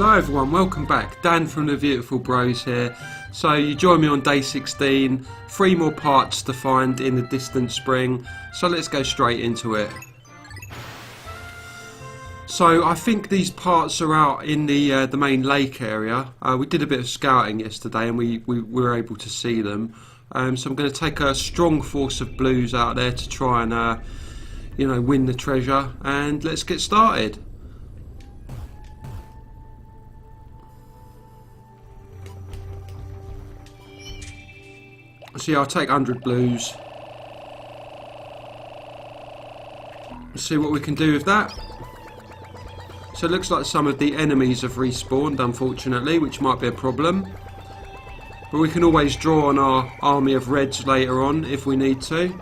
Hello everyone, welcome back. Dan from the Viewtiful Bros here. So you join me on day 16, 3 more parts to find in the distant spring. So let's go straight into it. So I think these parts are out in the main lake area. We did a bit of scouting yesterday and we were able to see them. So I'm going to take a strong force of blues out there to try and win the treasure, and let's get started. So yeah, I'll take 100 blues. Let's see what we can do with that. So it looks like some of the enemies have respawned, unfortunately, which might be a problem. But we can always draw on our army of reds later on if we need to.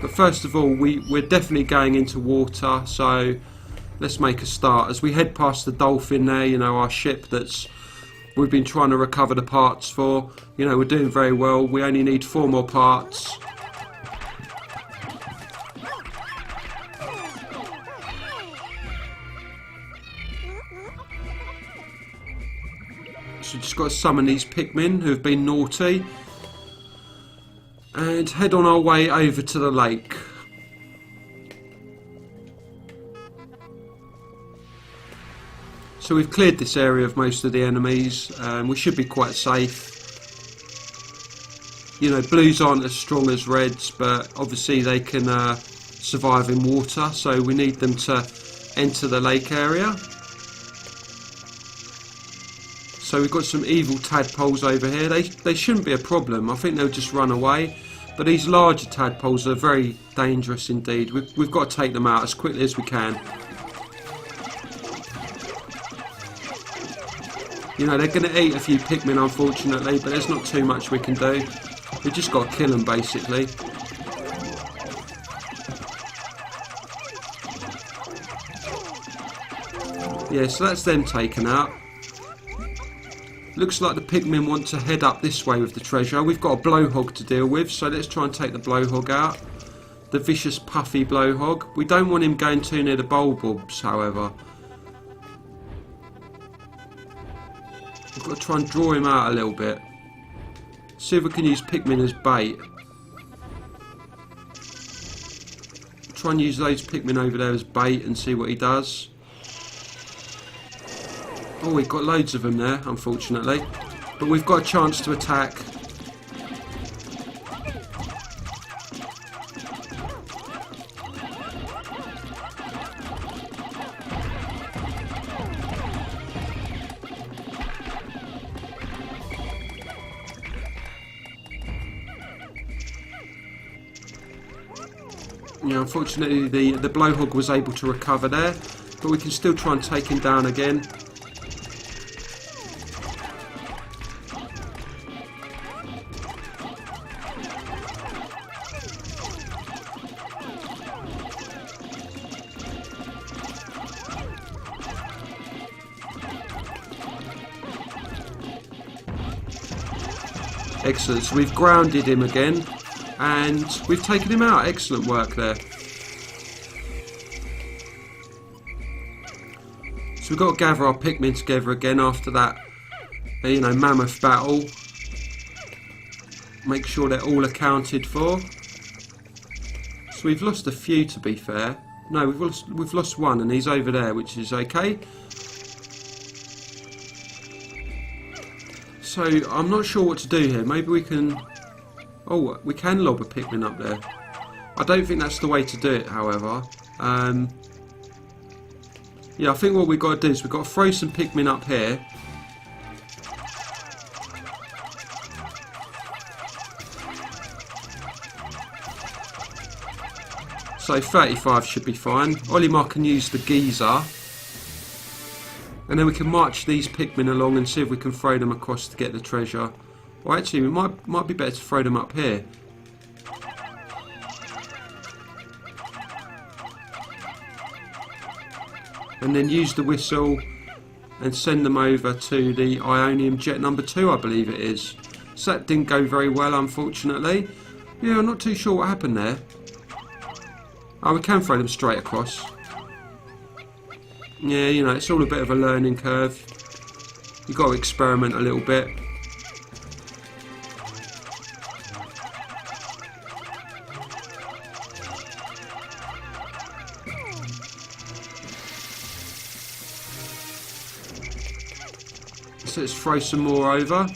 But first of all, we're definitely going into water, so let's make a start. As we head past the dolphin there, our ship that's we've been trying to recover the parts for. We're doing very well. We only need 4 more parts. So just got to summon these Pikmin who have been naughty. And head on our way over to the lake. So we've cleared this area of most of the enemies. We should be quite safe. Blues aren't as strong as reds, but obviously they can survive in water, so we need them to enter the lake area. So we've got some evil tadpoles over here. They shouldn't be a problem. I think they'll just run away. But these larger tadpoles are very dangerous indeed. We've got to take them out as quickly as we can. They're going to eat a few Pikmin, unfortunately, but there's not too much we can do. We've just got to kill them, basically. Yeah, so that's them taken out. Looks like the Pikmin want to head up this way with the treasure. We've got a blowhog to deal with, so let's try and take the blowhog out. The vicious puffy blowhog. We don't want him going too near the bulbs, however. We've got to try and draw him out a little bit. See if we can use Pikmin as bait. Try and use those Pikmin over there as bait and see what he does. Oh, we've got loads of them there, unfortunately. But we've got a chance to attack. Unfortunately the blowhog was able to recover there, but we can still try and take him down again. Excellent, so we've grounded him again and we've taken him out. Excellent work there. So we've got to gather our Pikmin together again after that mammoth battle. Make sure they're all accounted for. So we've lost a few, to be fair. No, we've lost one, and he's over there, which is okay. So I'm not sure what to do here. Maybe we can... Oh, we can lob a Pikmin up there. I don't think that's the way to do it, however. Yeah, I think what we've got to do is we've got to throw some Pikmin up here. So 35 should be fine. Olimar can use the geyser. And then we can march these Pikmin along and see if we can throw them across to get the treasure. Or actually, we might be better to throw them up here. And then use the whistle and send them over to the Ionium Jet number 2, I believe it is. So that didn't go very well, unfortunately. Yeah, I'm not too sure what happened there. Oh, we can throw them straight across. Yeah, it's all a bit of a learning curve. You've got to experiment a little bit. So let's throw some more over.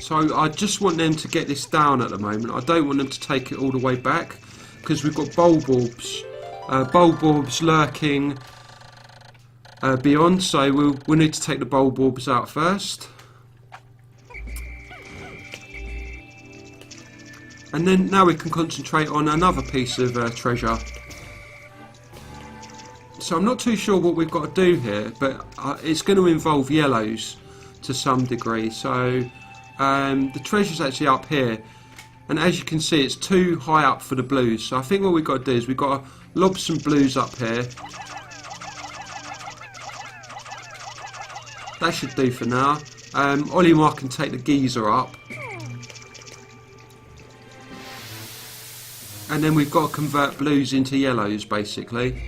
So I just want them to get this down at the moment. I don't want them to take it all the way back, because we've got bulbs lurking beyond, so we'll need to take the bulbs out first. And then now we can concentrate on another piece of treasure. So I'm not too sure what we've got to do here, but it's going to involve yellows to some degree. So the treasure's actually up here, and as you can see it's too high up for the blues. So I think what we've got to do is we've got to lob some blues up here. That should do for now. Olimar can take the geyser up. And then we've got to convert blues into yellows, basically.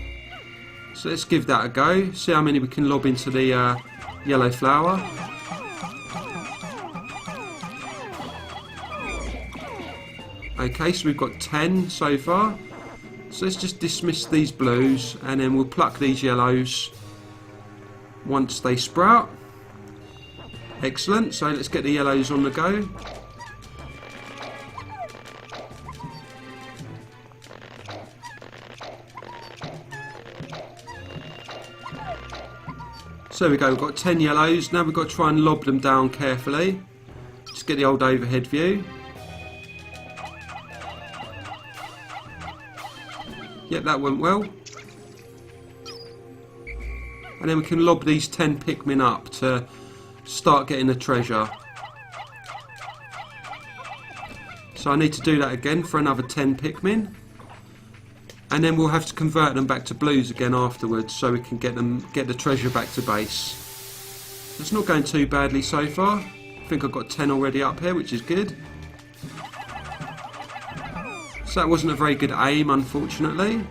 So let's give that a go. See how many we can lob into the yellow flower. Okay, so we've got 10 so far. So let's just dismiss these blues, and then we'll pluck these yellows once they sprout. Excellent. So let's get the yellows on the go. So there we go, we've got 10 yellows. Now we've got to try and lob them down carefully. Just get the old overhead view. Yep, that went well. And then we can lob these 10 Pikmin up to start getting the treasure. So I need to do that again for another 10 Pikmin. And then we'll have to convert them back to blues again afterwards, so we can get the treasure back to base. It's not going too badly so far. I think I've got 10 already up here, which is good. So that wasn't a very good aim, unfortunately.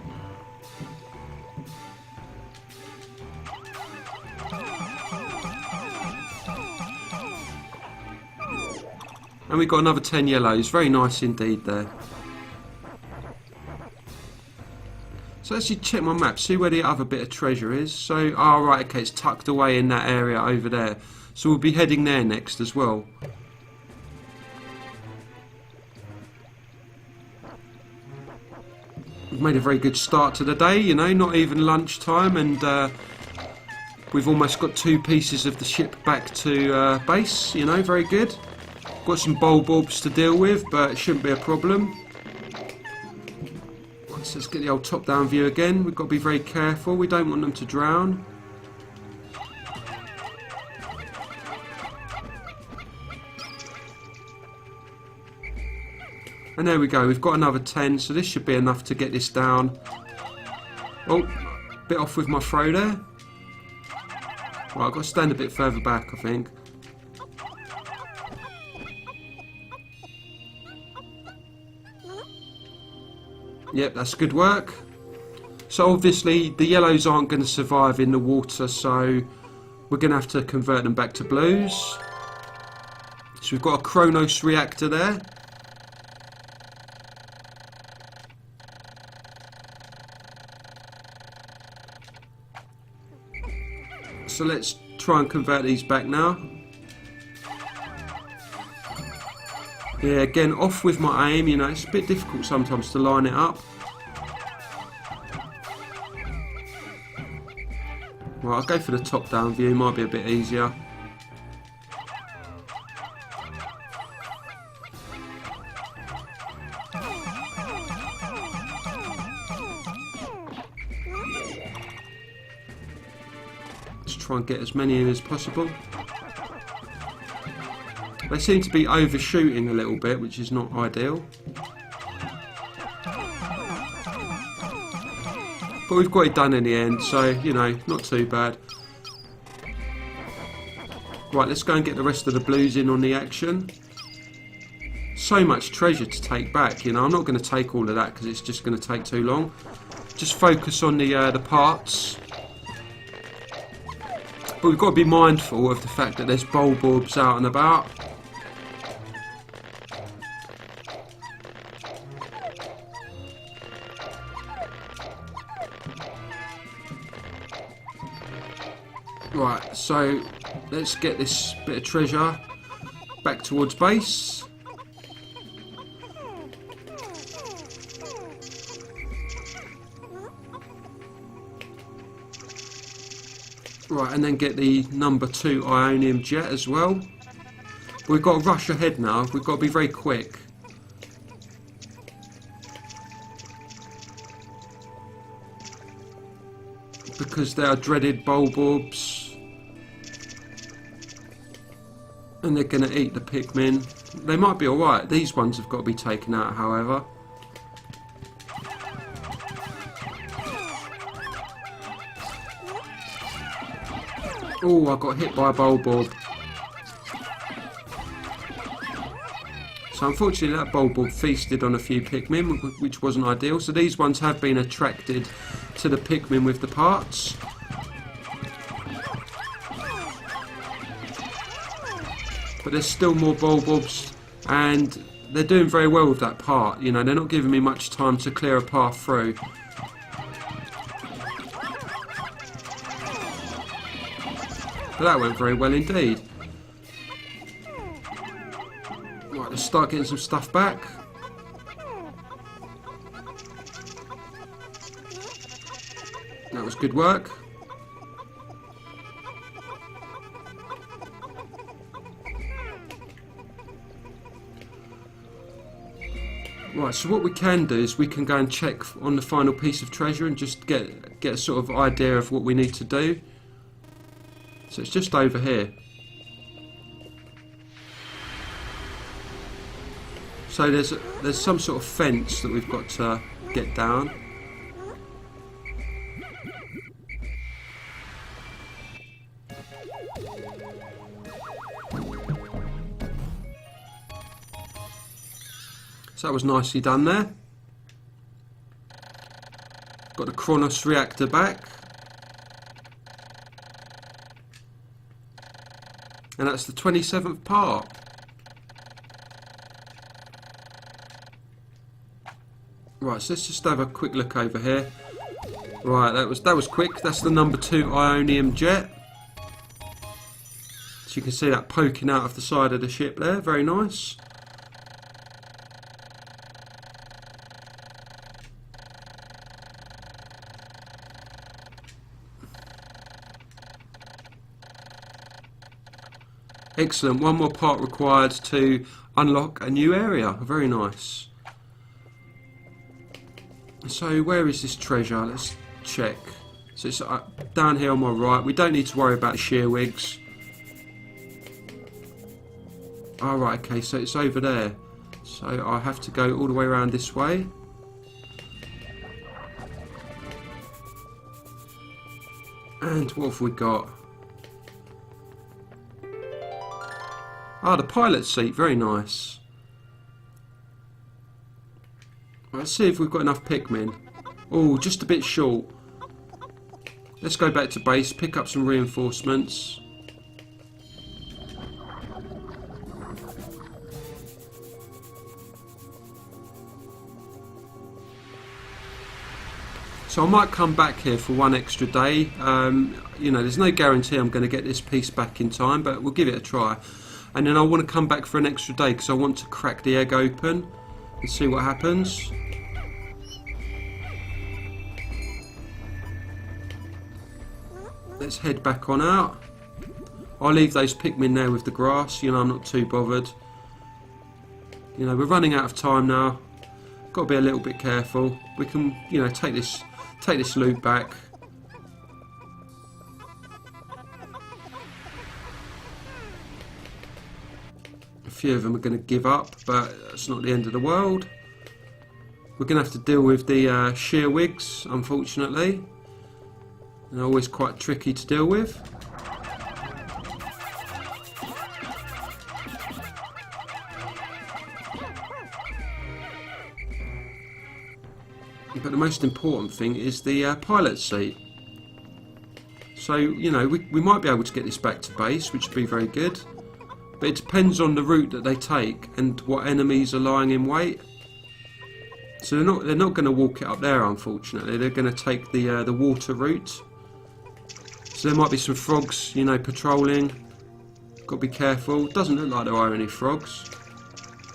And we've got another 10 yellows. Very nice indeed there. So let's check my map, see where the other bit of treasure is. So, right, okay, it's tucked away in that area over there. So we'll be heading there next as well. We've made a very good start to the day, you know, not even lunchtime, and we've almost got 2 pieces of the ship back to base, you know, very good. Got some bulbs to deal with, but it shouldn't be a problem. So let's get the old top-down view again. We've got to be very careful. We don't want them to drown. And there we go. We've got another 10, so this should be enough to get this down. Oh, bit off with my throw there. Right, I've got to stand a bit further back, I think. Yep, that's good work. So obviously the yellows aren't going to survive in the water, so we're going to have to convert them back to blues. So we've got a Kronos reactor there. So let's try and convert these back now. Yeah, again, off with my aim, you know, it's a bit difficult sometimes to line it up. Right, I'll go for the top-down view, might be a bit easier. Let's try and get as many in as possible. They seem to be overshooting a little bit, which is not ideal. But we've got it done in the end, so, you know, not too bad. Right, let's go and get the rest of the blues in on the action. so much treasure to take back. You know, I'm not going to take all of that because it's just going to take too long. Just focus on the parts. But we've got to be mindful of the fact that there's bulbs out and about. Right, so let's get this bit of treasure back towards base. Right, and then get the number 2 Ionium jet as well. But we've got to rush ahead now. We've got to be very quick. Because they are dreaded bulbs. And they're going to eat the Pikmin. They might be alright. These ones have got to be taken out, however. Oh, I got hit by a bulb. So unfortunately that bulb feasted on a few Pikmin, which wasn't ideal. So these ones have been attracted to the Pikmin with the parts. But there's still more bulbs, and they're doing very well with that part. You know, they're not giving me much time to clear a path through. But that went very well indeed. Right, let's start getting some stuff back. That was good work. Right, so what we can do is we can go and check on the final piece of treasure and just get a sort of idea of what we need to do. So it's just over here. So there's some sort of fence that we've got to get down. So that was nicely done there. Got the Kronos reactor back. And that's the 27th part. Right, so let's just have a quick look over here. Right, that was quick. That's the number 2 Ionium jet. So you can see that poking out of the side of the ship there. Very nice. Excellent. One more part required to unlock a new area. Very nice. So where is this treasure? Let's check. So it's down here on my right. We don't need to worry about shearwigs. Alright, okay, so it's over there. So I have to go all the way around this way. And what have we got? Ah, the pilot seat, very nice. Let's see if we've got enough Pikmin. Oh, just a bit short. Let's go back to base, pick up some reinforcements. So I might come back here for one extra day. You know, there's no guarantee I'm going to get this piece back in time, but we'll give it a try. And then I want to come back for an extra day because I want to crack the egg open and see what happens. Let's head back on out. I'll leave those Pikmin there with the grass. You know, I'm not too bothered. You know, we're running out of time now. Got to be a little bit careful. We can, you know, take this loot back. A few of them are going to give up, but it's not the end of the world. We're going to have to deal with the shearwigs, unfortunately. They're always quite tricky to deal with. the most important thing is the pilot seat. So, you know, we might be able to get this back to base, which would be very good. But it depends on the route that they take and what enemies are lying in wait. So they're not going to walk it up there, unfortunately. They're going to take the water route. So there might be some frogs, you know, patrolling. Got to be careful. Doesn't look like there are any frogs.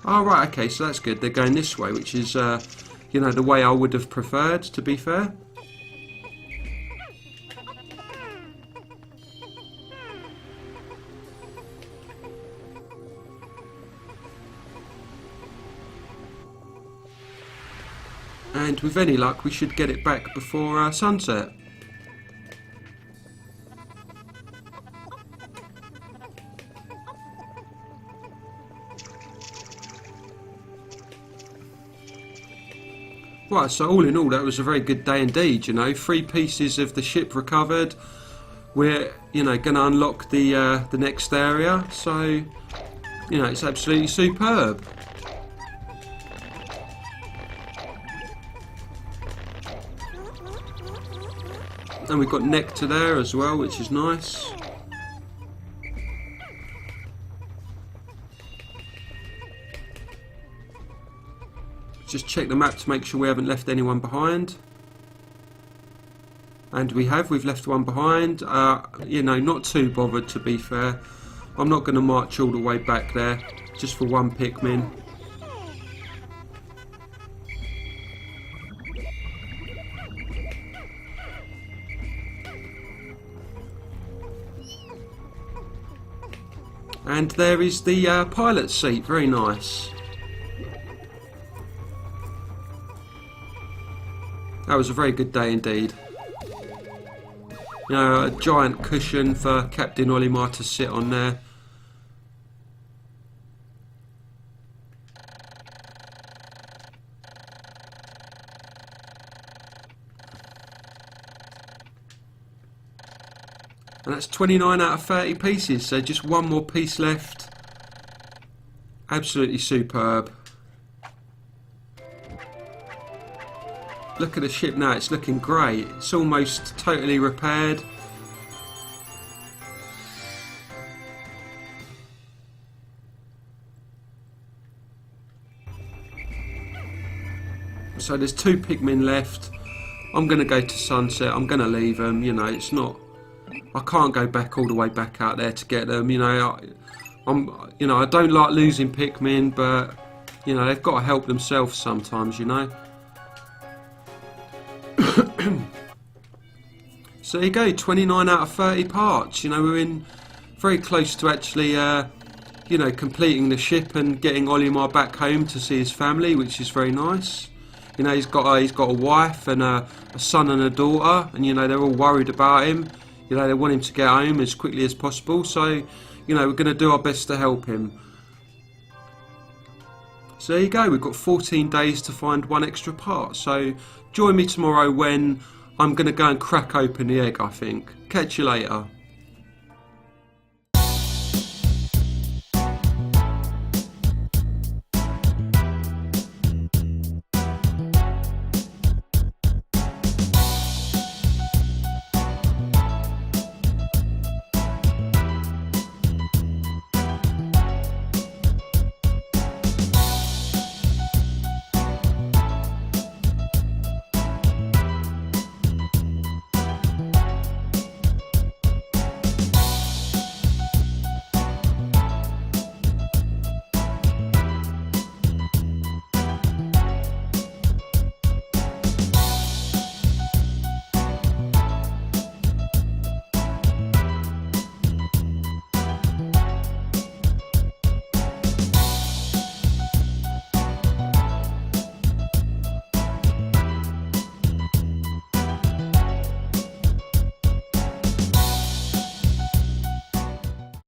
Oh, right, okay, so that's good. They're going this way, which is, you know, the way I would have preferred, to be fair. And with any luck, we should get it back before sunset. Right, so all in all, that was a very good day indeed, you know. 3 pieces of the ship recovered. We're, you know, going to unlock the next area. So, you know, it's absolutely superb. And we've got nectar there as well, which is nice. Just check the map to make sure we haven't left anyone behind. And we've left one behind. You know, not too bothered, to be fair. I'm not going to march all the way back there, just for one Pikmin. And there is the pilot seat, very nice. That was a very good day indeed. You know, a giant cushion for Captain Olimar to sit on there. And that's 29 out of 30 pieces, so just one more piece left. Absolutely superb. Look at the ship now, it's looking great. It's almost totally repaired. So there's 2 Pikmin left. I'm going to go to sunset, I'm going to leave them, you know, it's not... I can't go back all the way back out there to get them, you know. You know, I don't like losing Pikmin, but, you know, they've got to help themselves sometimes, you know. So there you go, 29 out of 30 parts. You know, we're in very close to actually, you know, completing the ship and getting Olimar back home to see his family, which is very nice. You know, he's got a wife and a son and a daughter, and you know they're all worried about him. You know, they want him to get home as quickly as possible. So, you know, we're going to do our best to help him. So there you go, we've got 14 days to find 1 extra part. So join me tomorrow when I'm going to go and crack open the egg, I think. Catch you later.